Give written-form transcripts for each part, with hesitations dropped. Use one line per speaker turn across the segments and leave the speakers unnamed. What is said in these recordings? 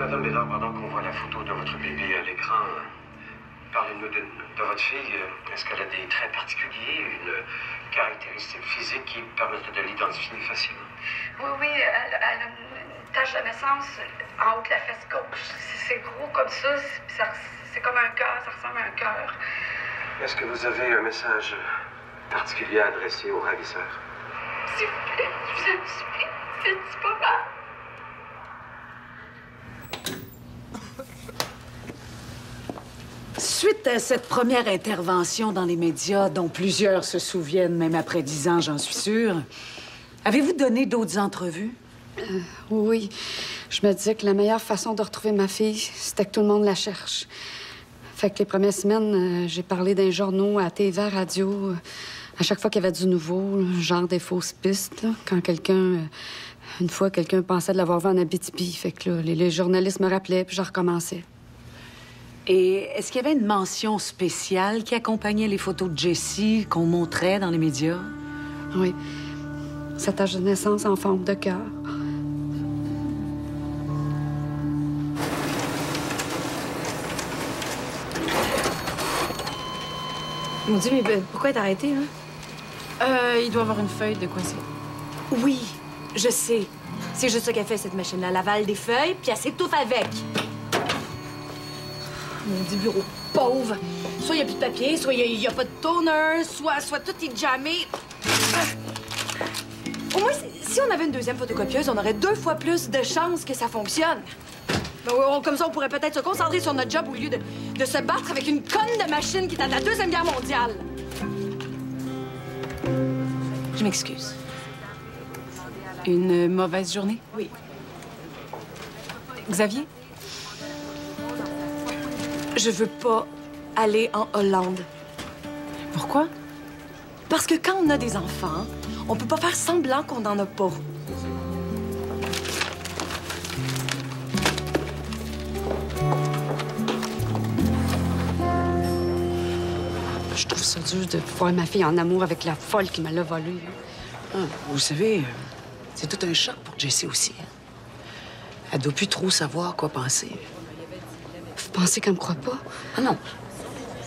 Madame Bédard, pendant qu'on voit la photo de votre bébé à l'écran, parlez-nous de votre fille. Est-ce qu'elle a des traits particuliers, une caractéristique physique qui permette de l'identifier facilement?
Oui, elle a une tache de naissance en haut de la fesse gauche. C'est gros comme ça, c'est comme un cœur, ça ressemble à un cœur.
Est-ce que vous avez un message particulier à adresser au ravisseur?
S'il vous plaît, je vous en supplie, faites pas mal.
Suite à cette première intervention dans les médias, dont plusieurs se souviennent, même après 10 ans, j'en suis sûre, avez-vous donné d'autres entrevues?
Oui. Je me disais que la meilleure façon de retrouver ma fille, c'était que tout le monde la cherche. Fait que les premières semaines, j'ai parlé dans les journaux, à TV, à radio, à chaque fois qu'il y avait du nouveau, genre des fausses pistes, là, quand une fois, quelqu'un pensait de l'avoir vu en Abitibi. Fait que là, les journalistes me rappelaient, puis je recommençais.
Et est-ce qu'il y avait une mention spéciale qui accompagnait les photos de Jessie qu'on montrait dans les médias?
Oui. Sa tache de naissance en forme de cœur.
Mon Dieu, mais pourquoi être arrêté, là?
Il doit avoir une feuille de coincée.
Oui, je sais. C'est juste ça qu'elle fait, cette machine-là. Elle avale des feuilles, puis elle s'étouffe avec. Mon Dieu, bureau pauvre. Soit il n'y a plus de papier, soit il n'y a pas de toner, soit tout est jammé. Au moins, si on avait une deuxième photocopieuse, on aurait 2 fois plus de chances que ça fonctionne. Comme ça, on pourrait peut-être se concentrer sur notre job au lieu de se battre avec une conne de machine qui est à la Deuxième Guerre mondiale. Je m'excuse.
Une mauvaise journée?
Oui.
Xavier?
Je veux pas aller en Hollande.
Pourquoi?
Parce que quand on a des enfants, on peut pas faire semblant qu'on n'en a pas.
Je trouve ça dur de voir ma fille en amour avec la folle qui me l'a volée.
Ah, vous savez, c'est tout un choc pour Jessie aussi. Elle doit plus trop savoir quoi penser.
Vous pensez qu'elle me croit pas?
Ah non.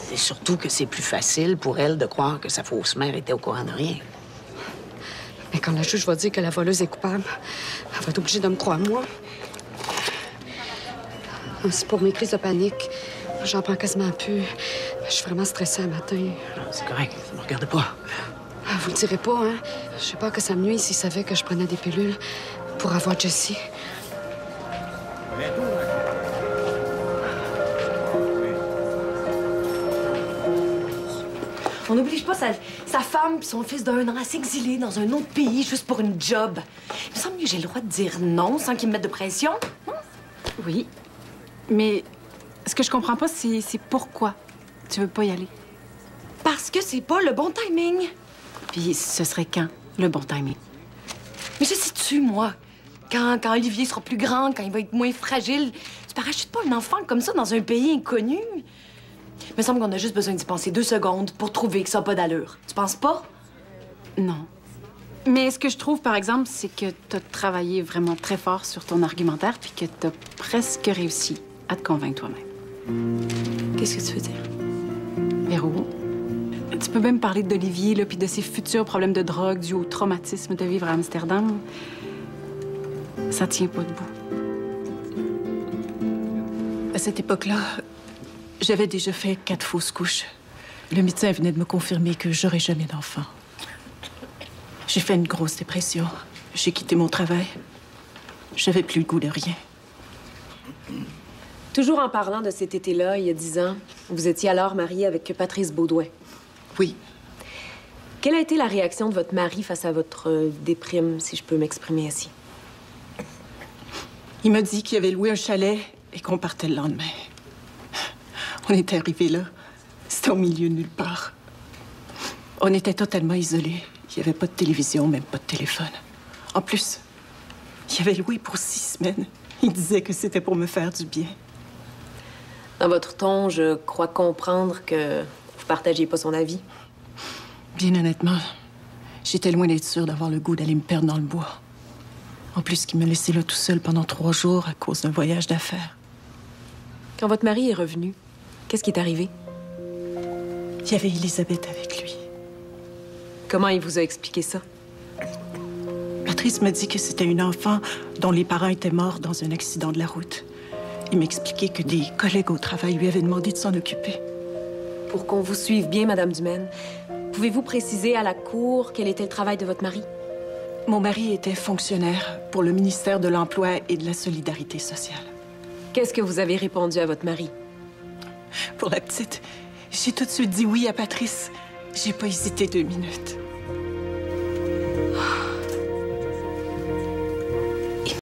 C'est surtout que c'est plus facile pour elle de croire que sa fausse mère était au courant de rien.
Mais quand la juge va dire que la voleuse est coupable, elle va être obligée de me croire, moi. C'est pour mes crises de panique. J'en prends quasiment plus. Je suis vraiment stressée un matin.
C'est correct, ça me regarde pas.
Vous le direz pas, hein? Je sais pas que ça me nuit s'il savait que je prenais des pilules pour avoir Jessie.
On n'oblige pas sa femme et son fils d'1 an à s'exiler dans un autre pays juste pour une job. Il me semble que j'ai le droit de dire non sans qu'ils me mettent de pression.
Oui. Mais ce que je comprends pas, c'est pourquoi tu veux pas y aller.
Parce que c'est pas le bon timing.
Puis ce serait quand, le bon timing?
Mais je sais-tu, moi? Quand Olivier sera plus grand, quand il va être moins fragile, tu parachutes pas un enfant comme ça dans un pays inconnu. Il me semble qu'on a juste besoin d'y penser 2 secondes pour trouver que ça n'a pas d'allure. Tu penses pas?
Non. Mais ce que je trouve, par exemple, c'est que t'as travaillé vraiment très fort sur ton argumentaire puis que t'as presque réussi à te convaincre toi-même.
Qu'est-ce que tu veux dire?
Véro, tu peux même parler d'Olivier, là, puis de ses futurs problèmes de drogue dus au traumatisme de vivre à Amsterdam. Ça tient pas debout.
À cette époque-là, j'avais déjà fait 4 fausses couches. Le médecin venait de me confirmer que j'aurais jamais d'enfant. J'ai fait une grosse dépression. J'ai quitté mon travail. J'avais plus le goût de rien.
Toujours en parlant de cet été-là, il y a 10 ans, vous étiez alors mariée avec Patrice Baudouin.
Oui.
Quelle a été la réaction de votre mari face à votre déprime, si je peux m'exprimer ainsi?
Il m'a dit qu'il avait loué un chalet et qu'on partait le lendemain. On était arrivés là. C'était au milieu de nulle part. On était totalement isolés. Il n'y avait pas de télévision, même pas de téléphone. En plus, il avait loué pour 6 semaines. Il disait que c'était pour me faire du bien.
Dans votre ton, je crois comprendre que vous partagiez pas son avis.
Bien honnêtement, j'étais loin d'être sûre d'avoir le goût d'aller me perdre dans le bois. En plus, qu'il m'a laissé là tout seul pendant 3 jours à cause d'un voyage d'affaires.
Quand votre mari est revenu, qu'est-ce qui est arrivé?
Il y avait Elisabeth avec lui.
Comment il vous a expliqué ça?
Patrice m'a dit que c'était une enfant dont les parents étaient morts dans un accident de la route. Il m'a expliqué que des collègues au travail lui avaient demandé de s'en occuper.
Pour qu'on vous suive bien, Madame Dumaine, pouvez-vous préciser à la cour quel était le travail de votre mari?
Mon mari était fonctionnaire pour le ministère de l'Emploi et de la Solidarité sociale.
Qu'est-ce que vous avez répondu à votre mari?
Pour la petite, j'ai tout de suite dit oui à Patrice. J'ai pas hésité 2 minutes.